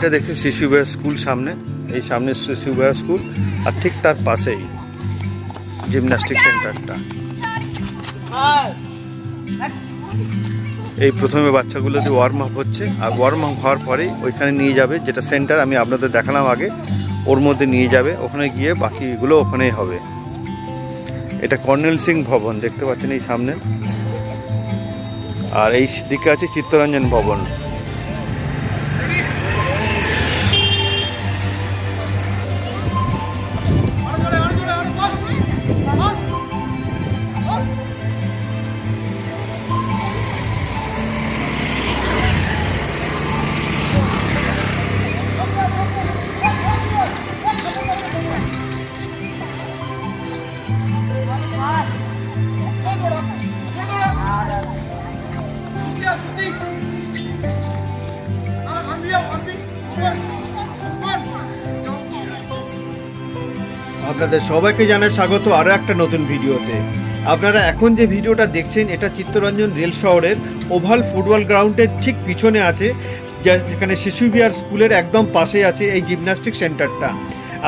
এইটা দেখি শিশু বিহার স্কুল সামনে, এই সামনে শিশু বিহার স্কুল আর ঠিক তার পাশেই জিমন্যাস্টিক সেন্টারটা। এই প্রথমে বাচ্চাগুলোতে ওয়ার্ম আপ হচ্ছে, আর ওয়ার্ম আপ হওয়ার পরেই ওইখানে নিয়ে যাবে, যেটা সেন্টার আমি আপনাদের দেখালাম আগে, ওর মধ্যে নিয়ে যাবে, ওখানে গিয়ে বাকিগুলো ওখানেই হবে। এটা কর্নেল সিং ভবন দেখতে পাচ্ছেন এই সামনে, আর এই দিকে আছে চিত্তরঞ্জন ভবন। আপনাদের সবাইকে জানাই স্বাগত আরও একটা নতুন ভিডিওতে। আপনারা এখন যে ভিডিওটা দেখছেন এটা চিত্তরঞ্জন রেল শহরের ওভাল ফুটবল গ্রাউন্ডের ঠিক পিছনে আছে, যেখানে শিশু বিহার স্কুলের একদম পাশে আছে এই জিমন্যাস্টিক সেন্টারটা।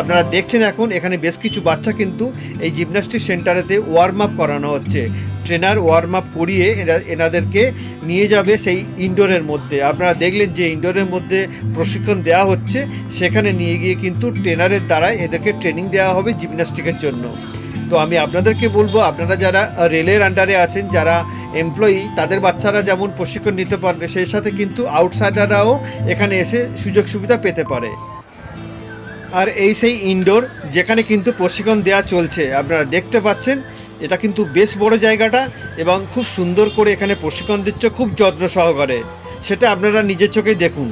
আপনারা দেখছেন এখন এখানে বেশ কিছু বাচ্চা কিন্তু এই জিমন্যাস্টিক সেন্টারেতে ওয়ার্ম আপ করানো হচ্ছে। ট্রেনার ওয়ার্ম আপ করিয়ে এনাদেরকে নিয়ে যাবে সেই ইনডোরের মধ্যে। আপনারা দেখলেন যে ইনডোরের মধ্যে প্রশিক্ষণ দেওয়া হচ্ছে, সেখানে নিয়ে গিয়ে কিন্তু ট্রেনারের দ্বারা এদেরকে ট্রেনিং দেওয়া হবে জিমন্যাস্টিকের জন্য। তো আমি আপনাদেরকে বলবো, আপনারা যারা রেলের আন্ডারে আছেন, যারা এমপ্লয়ি, তাদের বাচ্চারা যেমন প্রশিক্ষণ নিতে পারবে, সেই সাথে কিন্তু আউটসাইডাররাও এখানে এসে সুযোগ সুবিধা পেতে পারে। আর এই সেই ইনডোর যেখানে কিন্তু প্রশিক্ষণ দেওয়া চলছে, আপনারা দেখতে পাচ্ছেন এটা কিন্তু বেশ বড় জায়গাটা, এবং খুব সুন্দর করে এখানে প্রশিক্ষণ দিচ্ছে, খুব যত্ন সহকারে। সেটা আপনারা নিজের চোখেই দেখুন।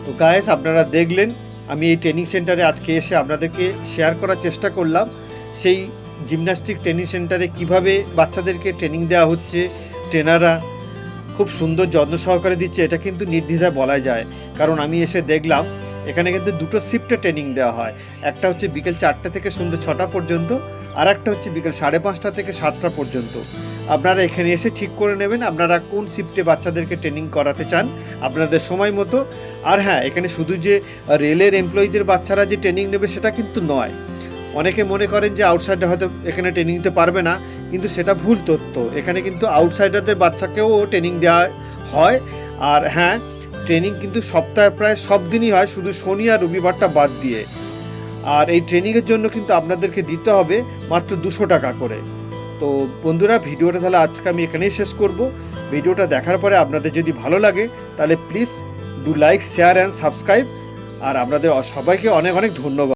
তো গাইস, আপনারা দেখলেন আমি এই ট্রেনিং সেন্টারে আজকে এসে আপনাদেরকে শেয়ার করার চেষ্টা করলাম সেই জিমন্যাস্টিক ট্রেনিং সেন্টারে কিভাবে বাচ্চাদেরকে ট্রেনিং দেওয়া হচ্ছে। ট্রেনাররা খুব সুন্দর যত্ন সহকারে দিচ্ছে, এটা কিন্তু নির্দ্বিধায় বলা যায়। কারণ আমি এসে দেখলাম এখানে কিন্তু দুটো শিফটে ট্রেনিং দেওয়া হয়। একটা হচ্ছে বিকেল 4টা থেকে সন্ধ্যে 6টা পর্যন্ত, আর একটা হচ্ছে বিকেল 5:30 থেকে 7টা পর্যন্ত। আপনারা এখানে এসে ঠিক করে নেবেন আপনারা কোন শিফটে বাচ্চাদেরকে ট্রেনিং করাতে চান আপনাদের সময় মতো। আর হ্যাঁ, এখানে শুধু যে রেলের এমপ্লয়িদের বাচ্চারা যে ট্রেনিং নেবে সেটা কিন্তু নয়। অনেকে মনে করেন যে আউটসাইডার হয়তো এখানে ট্রেনিং নিতে পারবে না, কিন্তু সেটা ভুল তথ্য। এখানে কিন্তু আউটসাইডারদের বাচ্চাকেও ট্রেনিং দেওয়া হয়। আর হ্যাঁ, ট্রেনিং কিন্তু সপ্তাহে প্রায় সব দিনই হয়, শুধু শনি আর রবিবারটা বাদ দিয়ে। আর এই ট্রেনিংয়ের জন্য কিন্তু আপনাদেরকে দিতে হবে মাত্র 200 টাকা করে। তো বন্ধুরা, ভিডিওটা তাহলে আজকে আমি এখানেই শেষ করব। ভিডিওটা দেখার পরে আপনাদের যদি ভালো লাগে তাহলে please do like, share and subscribe. আর আপনাদের সবাইকে অনেক অনেক ধন্যবাদ।